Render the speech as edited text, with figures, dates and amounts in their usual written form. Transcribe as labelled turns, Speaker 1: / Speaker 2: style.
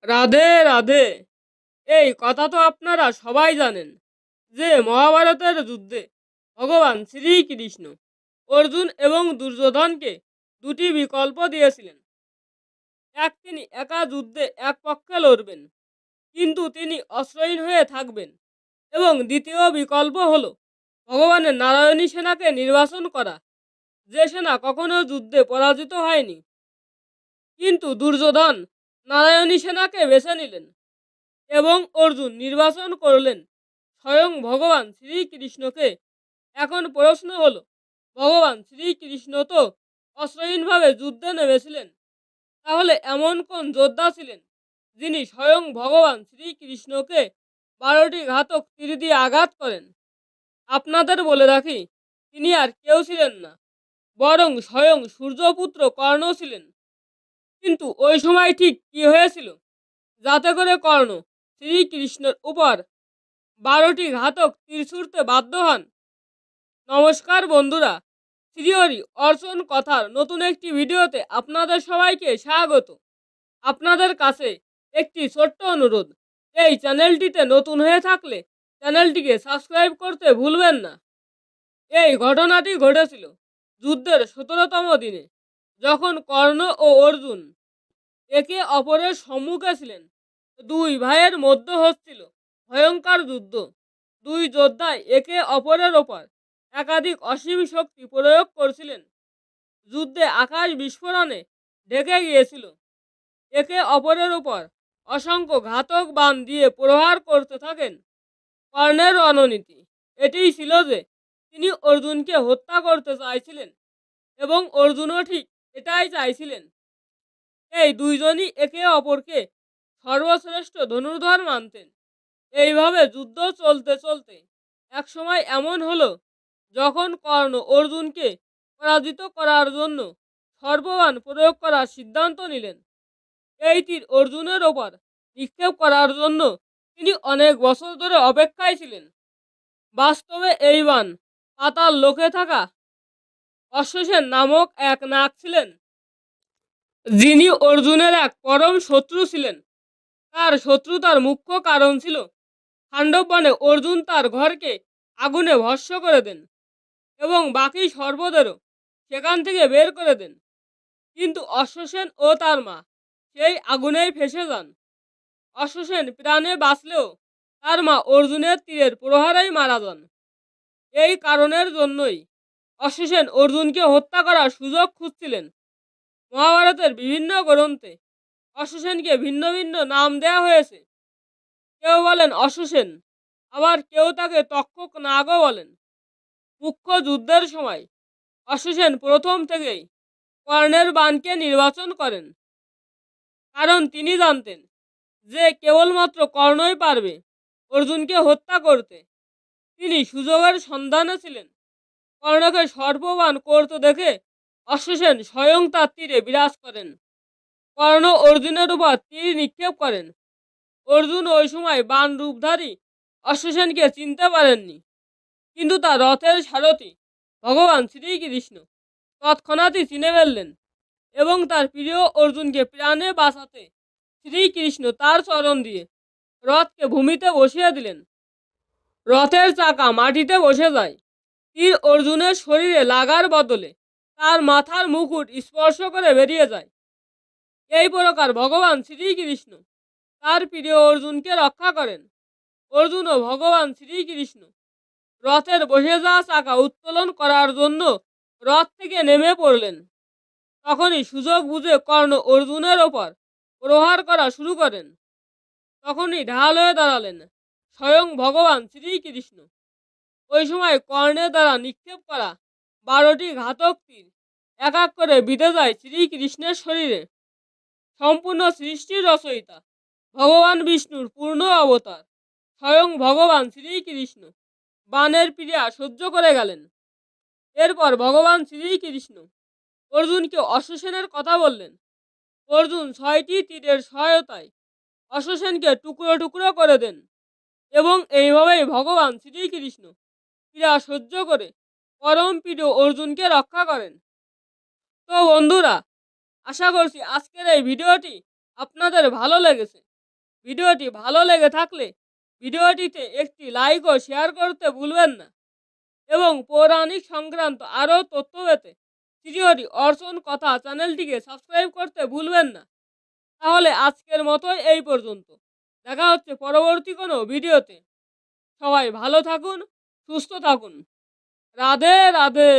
Speaker 1: রাধে রাধে। এই কথা তো আপনারা সবাই জানেন যে মহাভারতের যুদ্ধে ভগবান শ্রীকৃষ্ণ অর্জুন এবং দুর্যোধনকে দুটি বিকল্প দিয়েছিলেন। এক, তিনি একা যুদ্ধে এক পক্ষে লড়বেন, কিন্তু তিনি অস্ত্রহীন হয়ে থাকবেন। এবং দ্বিতীয় বিকল্প হলো ভগবানের নারায়ণী সেনাকে নির্বাচন করা, যে সেনা কখনো যুদ্ধে পরাজিত হয়নি। কিন্তু দুর্যোধন নারায়ণী সেনাকে বেছে নিলেন এবং অর্জুন নির্বাচন করলেন স্বয়ং ভগবান শ্রীকৃষ্ণকে। এখন প্রশ্ন হলো, ভগবান শ্রীকৃষ্ণ তো অস্ত্রহীনভাবে যুদ্ধে নেমেছিলেন, তাহলে এমন কোন যোদ্ধা ছিলেন যিনি স্বয়ং ভগবান শ্রীকৃষ্ণকে 12টি ঘাতক তীর দিয়ে আঘাত করেন? আপনাদের বলে রাখি, তিনি আর কেউ ছিলেন না, বরং স্বয়ং সূর্যপুত্র কর্ণ ছিলেন। কিন্তু ওই সময় ঠিক কি হয়েছিল যাতে করে কর্ণ শ্রীকৃষ্ণের উপর 12টি ঘাতক তীর ছুঁড়তে বাধ্য হন? নমস্কার বন্ধুরা, শ্রীহরি অর্চন কথার নতুন একটি ভিডিওতে আপনাদের সবাইকে স্বাগত। আপনাদের কাছে একটি ছোট্ট অনুরোধ, এই চ্যানেলটিতে নতুন হয়ে থাকলে চ্যানেলটিকে সাবস্ক্রাইব করতে ভুলবেন না। এই ঘটনাটি ঘটেছিল যুদ্ধের 17তম দিনে, যখন কর্ণ ও অর্জুন একে অপরের সম্মুখে ছিলেন। দুই ভাইয়ের মধ্যে হচ্ছিল ভয়ঙ্কর যুদ্ধ। দুই যোদ্ধাই একে অপরের ওপর একাধিক অসীম শক্তি প্রয়োগ করছিলেন। যুদ্ধে আকাশ বিস্ফোরণে ঢেকে গিয়েছিল। একে অপরের ওপর অসংখ্য ঘাতক বাণ দিয়ে প্রহার করতে থাকেন। কর্ণের রণনীতি এটিই ছিল যে তিনি অর্জুনকে হত্যা করতে চাইছিলেন, এবং অর্জুনও ঠিক এটাই চাইছিলেন। এই দুইজনই একে অপরকে সর্বশ্রেষ্ঠ ধনুর্ধর মানতেন। এইভাবে যুদ্ধ চলতে চলতে একসময় এমন হলো, যখন কর্ণ অর্জুনকে পরাজিত করার জন্য সর্ববাণ প্রয়োগ করার সিদ্ধান্ত নিলেন। এই তীর অর্জুনের ওপর নিক্ষেপ করার জন্য তিনি অনেক বছর ধরে অপেক্ষায় ছিলেন। বাস্তবে এই বাণ পাতাল লোকে থাকা অশ্বসেন নামক এক নাগ ছিলেন, যিনি অর্জুনের এক পরম শত্রু ছিলেন। তার শত্রুতার মুখ্য কারণ ছিল খাণ্ডব বনে অর্জুন তার ঘরকে আগুনে ভস্ম করে দেন এবং বাকি সর্বদেরও সেখান থেকে বের করে দেন। কিন্তু অশ্বসেন ও তার মা সেই আগুনেই ফেসে যান। অশ্বসেন প্রাণে বাঁচলেও তার মা অর্জুনের তীরের প্রহারেই মারা যান। এই কারণের জন্যই অশ্বসেন অর্জুনকে হত্যা করার সুযোগ খুঁজছিলেন। মহাভারতের বিভিন্ন গ্রন্থে অশ্বসেনকে ভিন্ন ভিন্ন নাম দেওয়া হয়েছে। কেউ বলেন অশ্বসেন, আবার কেউ তাকে তক্ষক নাগও বলেন। মুখ্য যুদ্ধের সময় অশ্বসেন প্রথম থেকেই কর্ণের বাণকে নির্বাচন করেন, কারণ তিনি জানতেন যে কেবলমাত্র কর্ণই পারবে অর্জুনকে হত্যা করতে। তিনি সুযোগের সন্ধানে ছিলেন। কর্ণকে সর্পবাণ করতে দেখে অশ্বসেন স্বয়ং তার তীরে বিরাজ করেন। কর্ণ অর্জুনের উপর তীর নিক্ষেপ করেন। অর্জুন ওই সময় বাণ রূপধারী অশ্বসেনকে চিনতে পারেননি, কিন্তু তার রথের সারথি ভগবান শ্রীকৃষ্ণ তৎক্ষণাৎই চিনে ফেললেন এবং তার প্রিয় অর্জুনকে প্রাণে বাঁচাতে শ্রীকৃষ্ণ তার চরণ দিয়ে রথকে ভূমিতে বসিয়ে দিলেন। রথের চাকা মাটিতে বসে যায়। তীর অর্জুনের শরীরে লাগার বদলে তার মাথার মুকুট স্পর্শ করে বেরিয়ে যায়। এই প্রকার ভগবান শ্রীকৃষ্ণ তার প্রিয় অর্জুনকে রক্ষা করেন। অর্জুন ও ভগবান শ্রীকৃষ্ণ রথের বসে যাওয়া চাকা উত্তোলন করার জন্য রথ থেকে নেমে পড়লেন। তখনই সুযোগ বুঝে কর্ণ অর্জুনের ওপর প্রহার করা শুরু করেন। তখনই ঢাল হয়ে দাঁড়ালেন স্বয়ং ভগবান শ্রীকৃষ্ণ। ওই সময় কর্ণের দ্বারা নিক্ষেপ করা 12টি ঘাতক তীর এক এক করে বিঁধে যায় শ্রীকৃষ্ণের শরীরে। সম্পূর্ণ সৃষ্টির রচয়িতা ভগবান বিষ্ণুর পূর্ণ অবতার স্বয়ং ভগবান শ্রীকৃষ্ণ বাণের পীড়া সহ্য করে গেলেন। এরপর ভগবান শ্রীকৃষ্ণ অর্জুনকে অশ্বসেনের কথা বললেন। অর্জুন 6টি তীরের সহায়তায় অশ্বসেনকে টুকরো টুকরো করে দেন এবং এইভাবেই ভগবান শ্রীকৃষ্ণ পীড়া সহ্য করে পরম প্রিয় অর্জুনকে রক্ষা করেন। তো বন্ধুরা, আশা করছি আজকের এই ভিডিওটি আপনাদের ভালো লেগেছে। ভিডিওটি ভালো লেগে থাকলে ভিডিওটিতে একটি লাইক ও শেয়ার করতে ভুলবেন না এবং পৌরাণিক সংক্রান্ত আরও তথ্য পেতে শ্রীহরি অর্চন কথা চ্যানেলটিকে সাবস্ক্রাইব করতে ভুলবেন না। তাহলে আজকের মতোই এই পর্যন্ত। দেখা হচ্ছে পরবর্তী কোনো ভিডিওতে। সবাই ভালো থাকুন, সুস্থ থাকুন। রাধে রাধে।